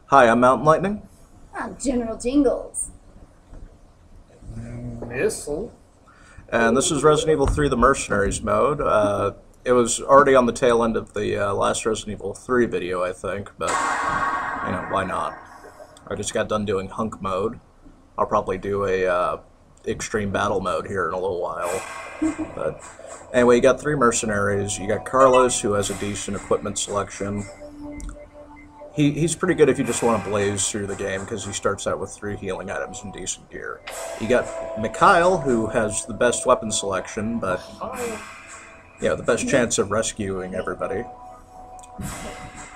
Hi, I'm Mountain Lightning. I'm General Jingles. Mistle. And this is Resident Evil 3 The Mercenaries mode. It was already on the tail end of the last Resident Evil 3 video, I think, but, you know, why not? I just got done doing hunk mode. I'll probably do a extreme battle mode here in a little while. But anyway, you got 3 mercenaries. You got Carlos, who has a decent equipment selection. He's pretty good if you just want to blaze through the game, because he starts out with 3 healing items and decent gear. You got Mikhail, who has the best weapon selection, but yeah, the best chance of rescuing everybody.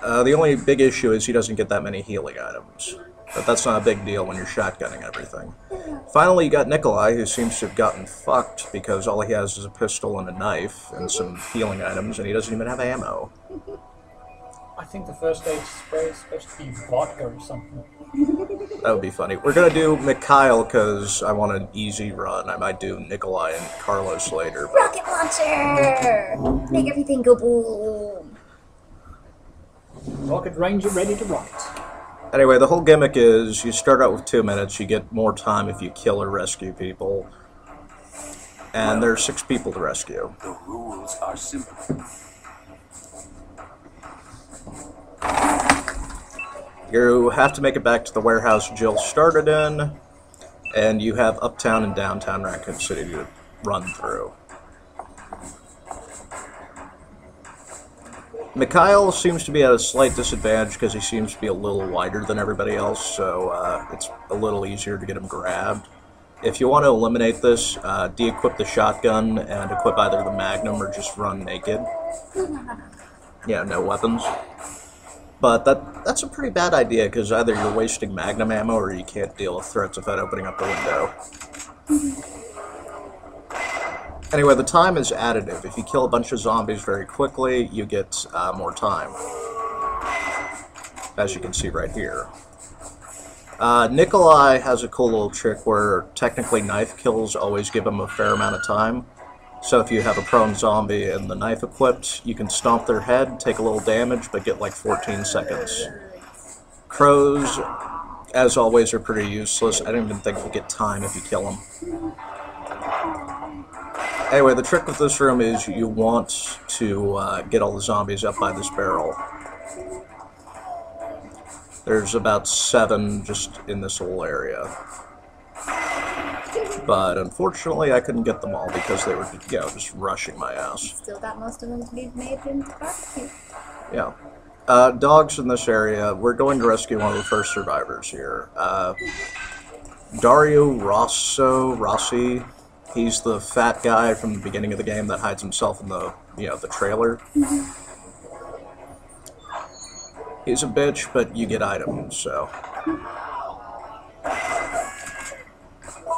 The only big issue is he doesn't get that many healing items, but that's not a big deal when you're shotgunning everything. Finally, you got Nikolai, who seems to have gotten fucked because all he has is a pistol and a knife and some healing items, and he doesn't even have ammo. I think the first aid spray is supposed to be vodka or something. That would be funny. We're gonna do Mikhail because I want an easy run. I might do Nikolai and Carlos later. But... Rocket launcher! Make everything go boom! Rocket Ranger ready to rocket. Anyway, the whole gimmick is you start out with 2 minutes, you get more time if you kill or rescue people. And there are 6 people to rescue. The rules are simple. You have to make it back to the warehouse Jill started in, and you have Uptown and Downtown Raccoon City to run through. Mikhail seems to be at a slight disadvantage because he seems to be a little wider than everybody else, so it's a little easier to get him grabbed. If you want to eliminate this, de-equip the shotgun and equip either the Magnum or just run naked. Yeah, no weapons. But that's a pretty bad idea, because either you're wasting Magnum ammo or you can't deal with threats without opening up the window. Anyway, the time is additive. If you kill a bunch of zombies very quickly, you get more time. As you can see right here. Nikolai has a cool little trick where technically knife kills always give him a fair amount of time. So if you have a prone zombie and the knife equipped, you can stomp their head, take a little damage, but get like 14 seconds. Crows, as always, are pretty useless. I don't even think you get time if you kill them. Anyway, the trick with this room is you want to get all the zombies up by this barrel. There's about 7 just in this little area. But unfortunately, I couldn't get them all because they were, you know, just rushing my ass. Still got most of them to be made into barbecue. Yeah. Dogs in this area. We're going to rescue one of the first survivors here. Dario Rossi. He's the fat guy from the beginning of the game that hides himself in the, you know, the trailer. He's a bitch, but you get items, so.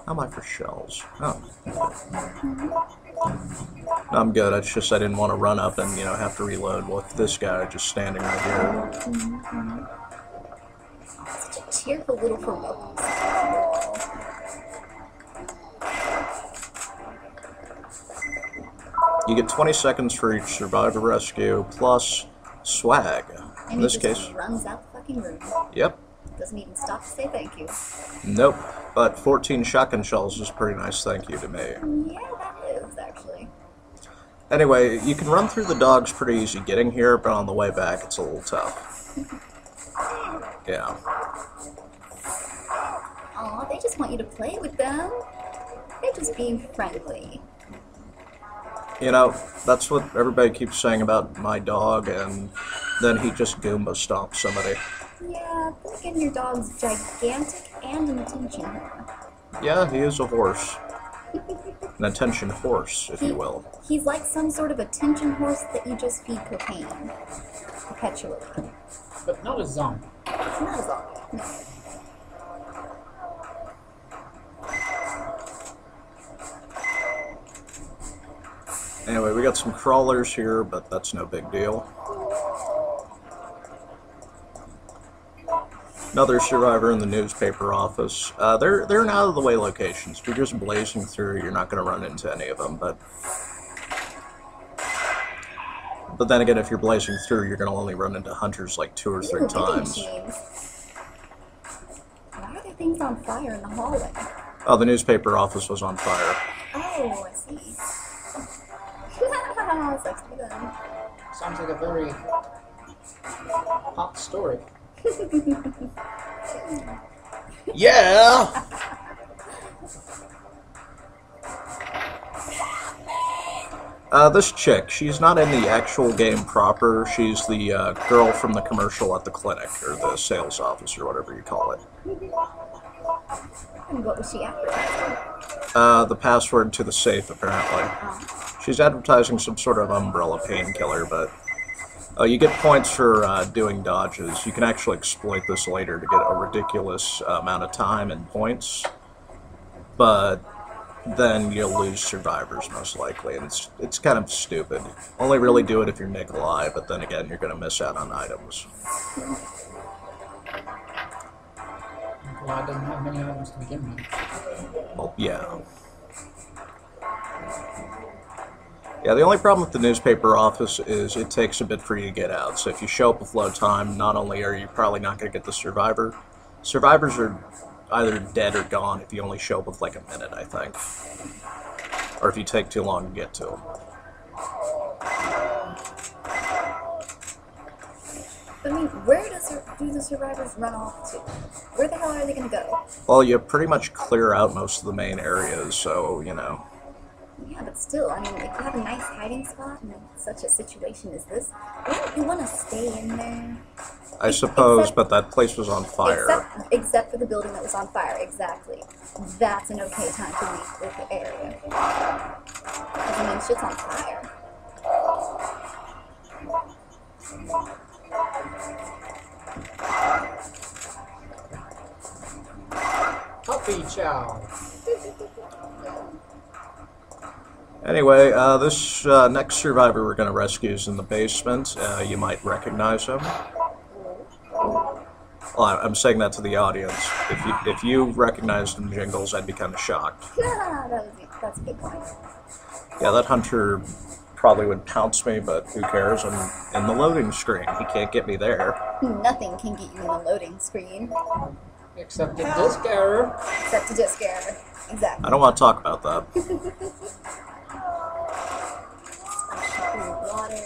How am I for shells? Oh. I'm good. It's just I didn't want to run up and, you know, have to reload with this guy just standing right here. Such a cheerful little promote. You get 20 seconds for each survivor rescue, plus swag. And In this he just case, runs out the fucking room. yep. Doesn't even stop to say thank you. Nope. But 14 shotgun shells is a pretty nice thank you to me. Yeah, that is, actually. Anyway, you can run through the dogs pretty easy getting here, but on the way back it's a little tough. Yeah. Aw, they just want you to play with them. They're just being friendly. You know, that's what everybody keeps saying about my dog, and then he just Goomba stomps somebody. Yeah, then again, your dog's gigantic and an attention whore. Yeah, he is a horse. An attention horse, if you will. He's like some sort of attention horse that you just feed cocaine. Perpetually. But not a zombie. Not a zombie, no. Anyway, we got some crawlers here, but that's no big deal. Another survivor in the newspaper office. They're in out-of-the-way locations. If you're just blazing through, you're not going to run into any of them, but But then again, if you're blazing through, you're going to only run into hunters like 2 or 3 Ooh, times. Why are there things on fire in the hallway? Oh, the newspaper office was on fire. Oh, I see. Sucks to be done. Sounds like a very hot story. Yeah! This chick, she's not in the actual game proper. She's the girl from the commercial at the clinic, or the sales office, or whatever you call it. And what was she advertising? The password to the safe, apparently. She's advertising some sort of umbrella painkiller, but you get points for doing dodges. You can actually exploit this later to get a ridiculous amount of time and points, but then you'll lose survivors most likely, and it's kind of stupid. Only really do it if you're Nikolai, but then again, you're going to miss out on items. Nikolai doesn't have many items to begin with. Well, yeah. Yeah, the only problem with the newspaper office is it takes a bit for you to get out. So if you show up with low time, not only are you probably not going to get the survivor, survivors are either dead or gone if you only show up with like a minute, I think. Or if you take too long to get to them. I mean, where do the survivors run off to? Where the hell are they going to go? Well, you pretty much clear out most of the main areas, so, you know. Yeah, but still, I mean, if you have a nice hiding spot in such a situation as this, wouldn't you want to stay in there? I suppose, but that place was on fire. Except for the building that was on fire, exactly. That's an okay time to leave the area. Because, I mean, shit's on fire. Puppy chow. Anyway, this next survivor we're going to rescue is in the basement. You might recognize him. Well, I'm saying that to the audience. If you recognized him, Jingles, I'd be kind of shocked. That's a good point. Yeah, that hunter probably would pounce me, but who cares? I'm in the loading screen. He can't get me there. Nothing can get you in the loading screen. Except a disc error. Except a disc error. Exactly. I don't want to talk about that. Water.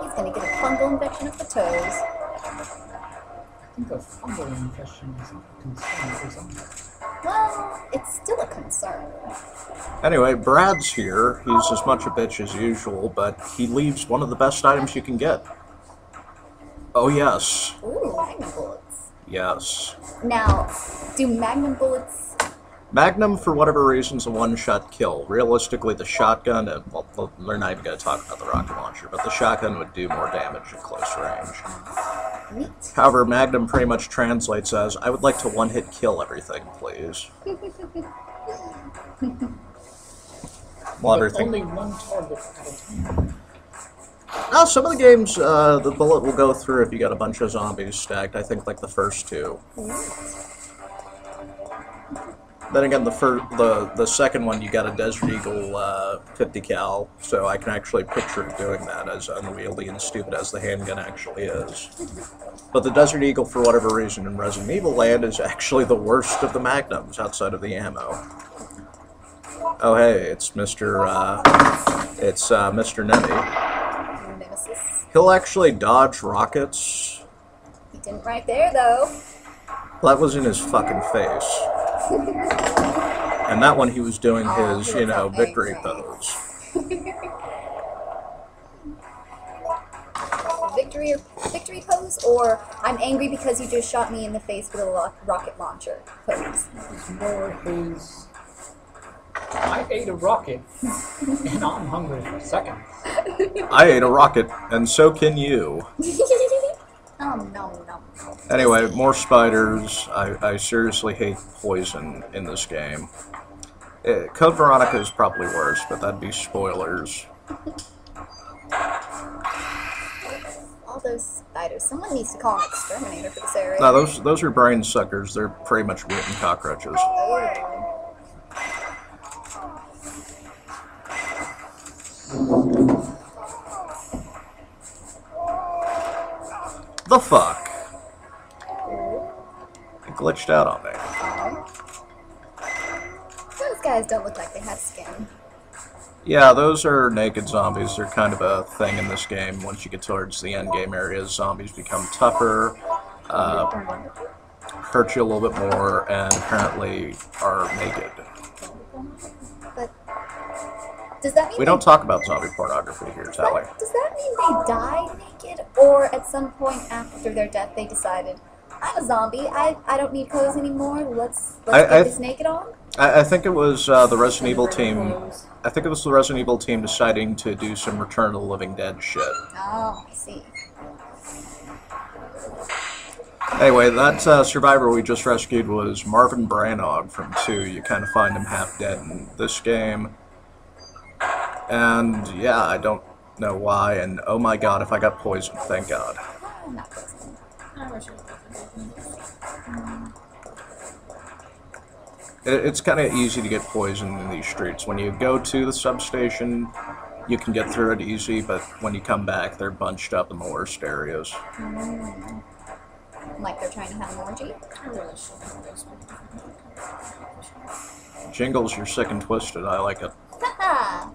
He's gonna get a fungal infection of the toes. I think a fungal infection is a concern for some. Well, it's still a concern. Anyway, Brad's here. He's as much a bitch as usual, but he leaves one of the best items you can get. Oh, yes. Ooh, magnum bullets. Yes. Now, do magnum bullets... Magnum, for whatever reason, is a one-shot kill. Realistically, the shotgun, well, we're not even going to talk about the rocket launcher, but the shotgun would do more damage at close range. Neat. However, Magnum pretty much translates as, I would like to one-hit kill everything, please. Well, everything. Only one target at a time. Now, some of the games, the bullet will go through if you got a bunch of zombies stacked. I think like the first two. Then again, the second one, you got a Desert Eagle 50 cal, so I can actually picture doing that, as unwieldy and stupid as the handgun actually is. But the Desert Eagle, for whatever reason, in Resident Evil Land is actually the worst of the Magnums outside of the ammo. Oh hey, it's Mr. Nemi. Nemesis. He'll actually dodge rockets. He didn't right there, though. That was in his fucking face. And that one he was doing his, you know, victory pose. Victory pose, or I'm angry because you just shot me in the face with a rocket launcher pose. It's more his... I ate a rocket, and I'm hungry for seconds. I ate a rocket, and so can you. No. Anyway, more spiders. I seriously hate poison in this game. Code Veronica is probably worse, but that'd be spoilers. All those spiders. Someone needs to call an exterminator for this area. No, those are brain suckers. They're pretty much mutant cockroaches. Oh. the fuck? It glitched out on me. Those guys don't look like they have skin. Yeah, those are naked zombies. They're kind of a thing in this game. Once you get towards the end game areas, zombies become tougher, hurt you a little bit more, and apparently are naked. But does that mean We don't talk about zombie pornography here, Tally. Does that mean they died naked, or at some point after their death they decided, I'm a zombie, I don't need clothes anymore, let's get this naked on? I think it was the Resident Evil team. I think it was the Resident Evil team deciding to do some Return of the Living Dead shit. Oh, I see. Anyway, that survivor we just rescued was Marvin Branagh from 2. You kind of find him half dead in this game. And yeah, I don't know why, and oh my god, if I got poisoned, thank god. I'm not poisoned. It's kind of easy to get poisoned in these streets. When you go to the substation, you can get through it easy, but when you come back, they're bunched up in the worst areas. Like they're trying to have an orgy? Jingles, you're sick and twisted. I like it. Haha!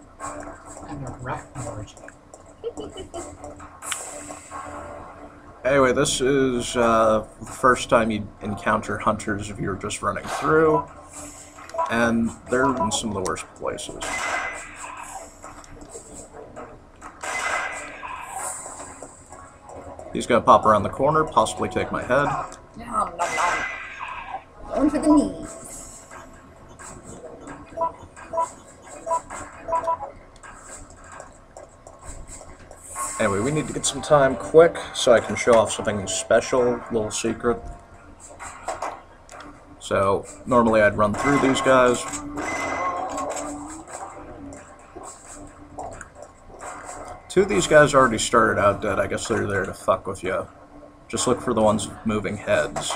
And a rat orgy. Anyway, this is the first time you encounter hunters if you're just running through, and they're in some of the worst places. He's gonna pop around the corner, possibly take my head. Nom nom nom. Going for the knees. Anyway, we need to get some time quick so I can show off something special, little secret. So, normally I'd run through these guys. Two of these guys already started out dead. I guess they're there to fuck with you. Just look for the ones with moving heads.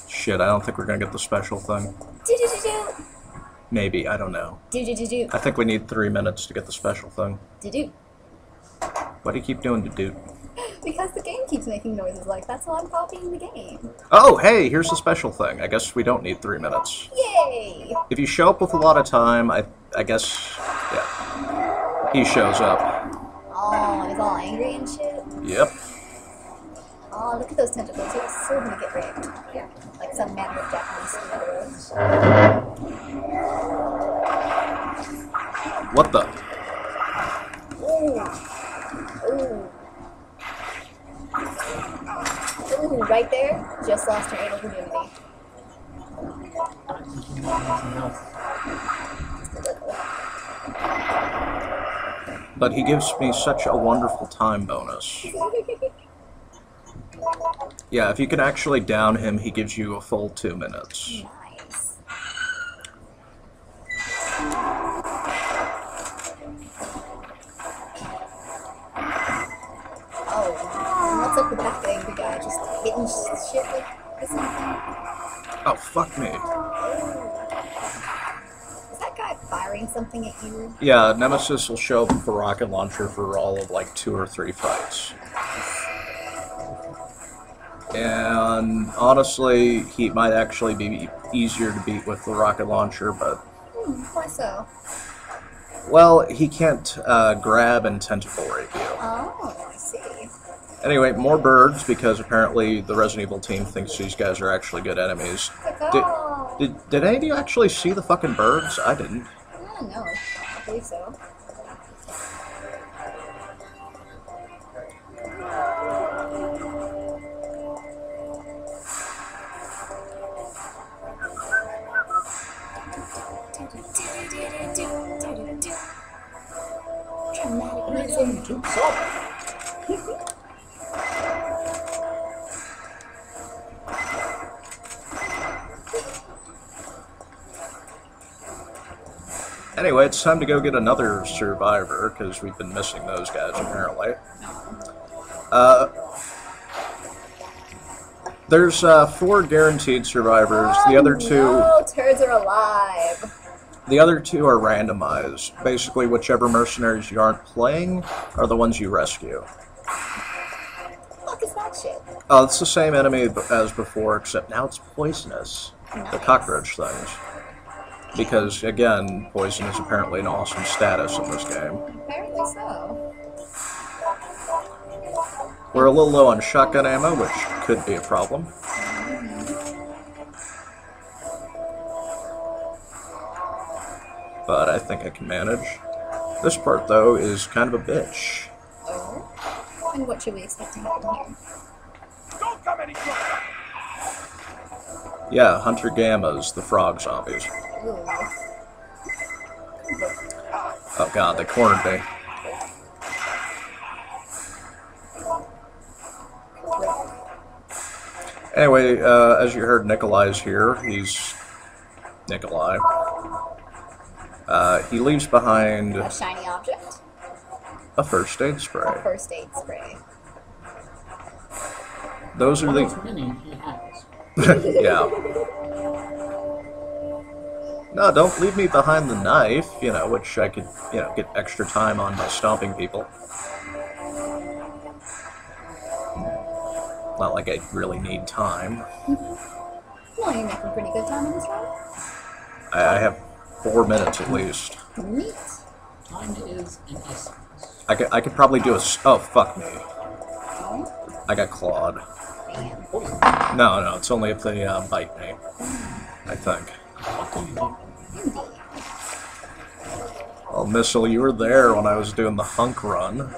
Shit, I don't think we're gonna get the special thing. Do-do-do-do. Maybe, I don't know. Do-do-do-do. I think we need 3 minutes to get the special thing. Do-do. Why do you keep doing do? Because the game keeps making noises like that, so I'm copying the game. Oh, hey, here's the special thing. I guess we don't need 3 minutes. Yay! If you show up with a lot of time, I guess, yeah, he shows up. Oh, and he's all angry and shit. Yep. Oh, look at those tentacles. He's so gonna get raped. Yeah. Like some manner of Japanese steroids. What the? Ooh. Ooh. Ooh, right there. Just lost her anal virginity. But he gives me such a wonderful time bonus. Yeah, if you can actually down him, he gives you a full 2 minutes. Nice. Oh, and what's up with that angry guy? Just hitting shit with something? Oh, fuck me. Is that guy firing something at you? Yeah, Nemesis will show up with a rocket launcher for all of like 2 or 3 fights. And honestly, he might actually be easier to beat with the rocket launcher, but... Why so? Well, he can't grab and tentacle rape you. Oh, I see. Anyway, more birds, because apparently the Resident Evil team thinks these guys are actually good enemies. Did any of you actually see the fucking birds? I didn't. No, I believe so. Anyway, it's time to go get another survivor, because we've been missing those guys, apparently. There's 4 guaranteed survivors. The other 2... No, turds are alive. The other 2 are randomized. Basically, whichever mercenaries you aren't playing are the ones you rescue. What is that shit? Oh, it's the same enemy as before, except now it's poisonous. Nice. The cockroach things. Because, again, poison is apparently an awesome status in this game. Apparently so. We're a little low on shotgun ammo, which could be a problem. But I think I can manage. This part, though, is kind of a bitch. Oh? And what should we expect to happen here? Don't come any closer! Yeah, Hunter Gammas, the frog zombies. Ooh. Oh god, they cornered me. Anyway, as you heard, Nikolai's here. He's... Nikolai. He leaves behind A shiny object? a first aid A spray. first aid spray. Those are the... Many he has. Yeah. No, don't leave me behind the knife, you know, which I could, you know, get extra time on by stomping people. Not like I really need time. Well, you're making pretty good time in this one. I have 4 minutes at least. Neat. Time is an essence. I could probably do a... Oh, fuck me. Oh, I got clawed. damn. Poison. No, it's only if they bite me. I think. What do you do? Well, Mistle, you were there when I was doing the hunk run.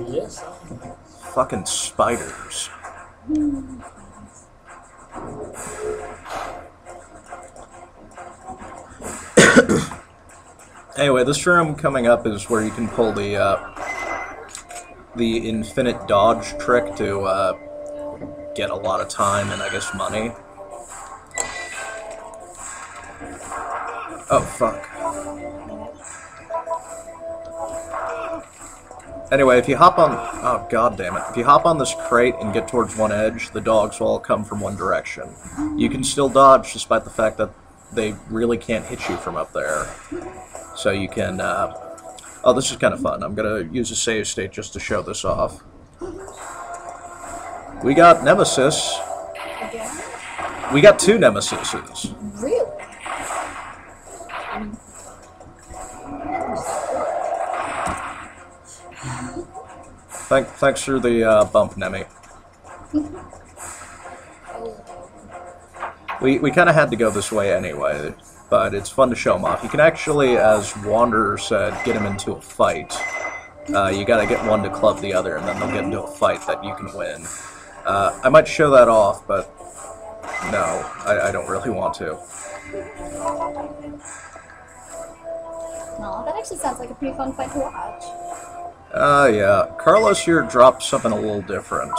Yes. Fucking spiders. Anyway, this room coming up is where you can pull the infinite dodge trick to get a lot of time and I guess money. Oh fuck. Anyway, if you hop on... Oh, god damn it. If you hop on this crate and get towards one edge, the dogs will all come from one direction. You can still dodge despite the fact that they really can't hit you from up there. So you can... Oh, this is kind of fun. I'm gonna use a save state just to show this off. We got Nemesis. Again? We got 2 Nemesises. Really? Thanks for the bump, Nemi. We kind of had to go this way anyway, but it's fun to show them off. You can actually, as Wanderer said, get them into a fight. You gotta get one to club the other, and then they'll get into a fight that you can win. I might show that off, but no, I don't really want to. No, that actually sounds like a pretty fun fight to watch. Yeah. Carlos here dropped something a little different.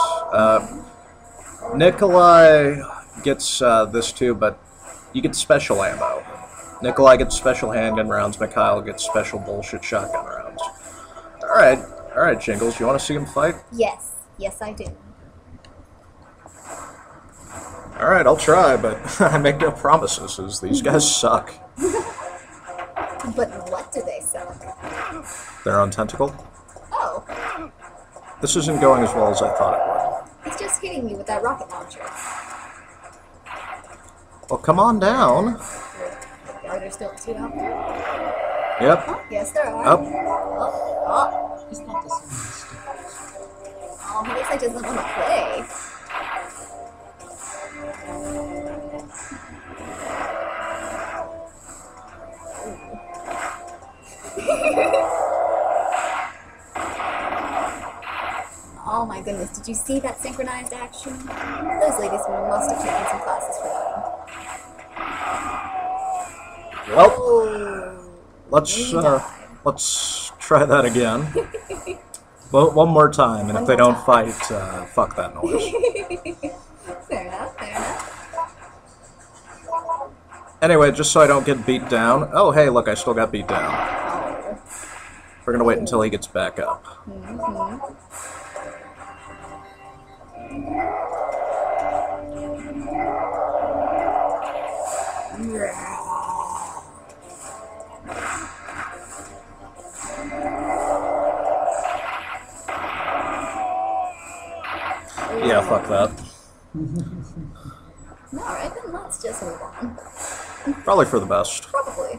Nikolai gets this too, but you get special ammo. Nikolai gets special handgun rounds, Mikhail gets special bullshit shotgun rounds. Alright, Jingles, you want to see him fight? Yes, I do. Alright, I'll try, but I make no promises, as these guys suck. But what do they suck? They're on tentacle. Oh, This isn't going as well as I thought it would. he's just hitting me with that rocket launcher. Well, come on down. Are there still 2 out there? Yep. Oh, yes, there are. Up. Oh, He's not the same as oh, he looks like he doesn't want to play. Oh my goodness, did you see that synchronized action? Those ladies must have taken some classes for that. Well, Oh, let's try that again. Well, one more time, and if they don't fight, fuck that noise. fair enough. Anyway, just so I don't get beat down. Oh, hey, look, I still got beat down. Oh. We're gonna wait until he gets back up. fuck that. Alright, then let's just move on. Probably for the best. Probably.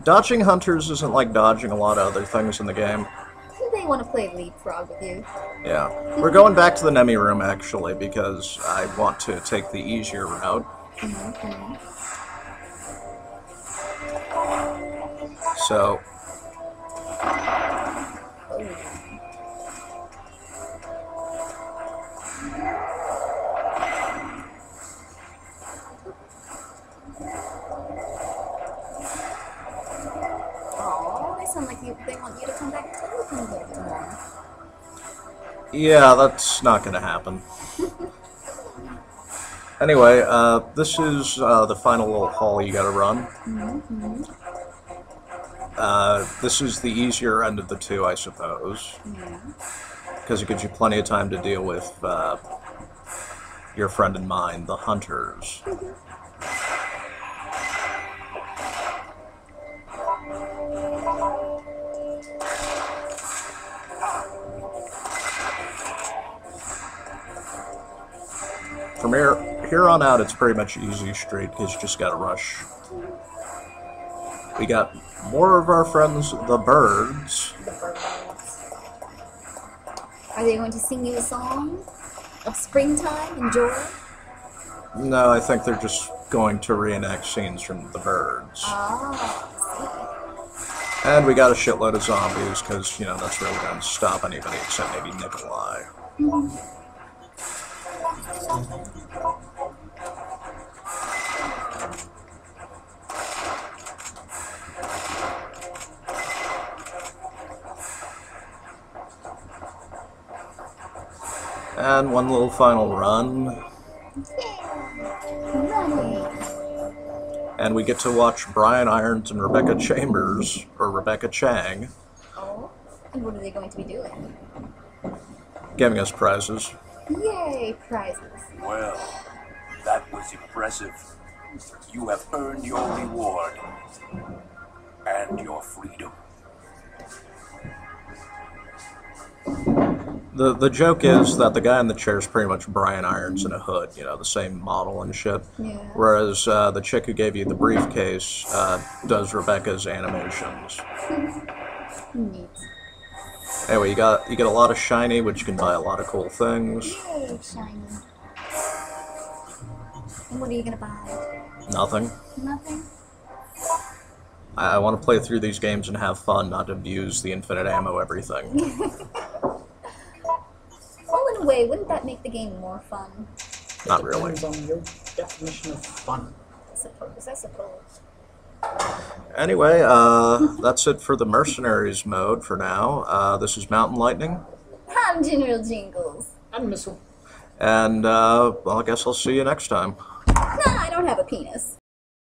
Dodging hunters isn't like dodging a lot of other things in the game. They want to play leapfrog with you. Yeah. We're going back to the Nemi room, actually, because I want to take the easier route. So... Sound like they want you to come back to them a little bit more. Yeah, that's not gonna happen. Anyway, this is the final little hall you gotta run. This is the easier end of the two, I suppose. Because it gives you plenty of time to deal with your friend and mine, the hunters. From here on out, it's pretty much easy straight, because you just gotta rush. We got more of our friends, the birds. The birds. Are they going to sing you a song of springtime and joy? No, I think they're just going to reenact scenes from the birds. Ah, I And we got a shitload of zombies, because, you know, that's really going to stop anybody except maybe Nikolai. And one little final run. And we get to watch Brian Irons and Rebecca Chambers, or Rebecca Chang. Oh, and what are they going to be doing? Giving us prizes. Yay, prizes. Well, that was impressive. You have earned your reward. And your freedom. The joke is that the guy in the chair is pretty much Brian Irons in a hood, you know, the same model and shit. Yeah. Whereas the chick who gave you the briefcase does Rebecca's animations. Neat. Anyway, you get a lot of shiny, which you can buy a lot of cool things. Yay, shiny. And what are you gonna buy? Nothing. Nothing? I want to play through these games and have fun, not abuse the infinite ammo everything. Well, in a way, wouldn't that make the game more fun? Not really. Depends on your definition of fun. I suppose. Anyway, that's it for the Mercenaries mode for now. This is Mountain Lightning. I'm General Jingles. And Mistle. And, well, I guess I'll see you next time. Nah, I don't have a penis.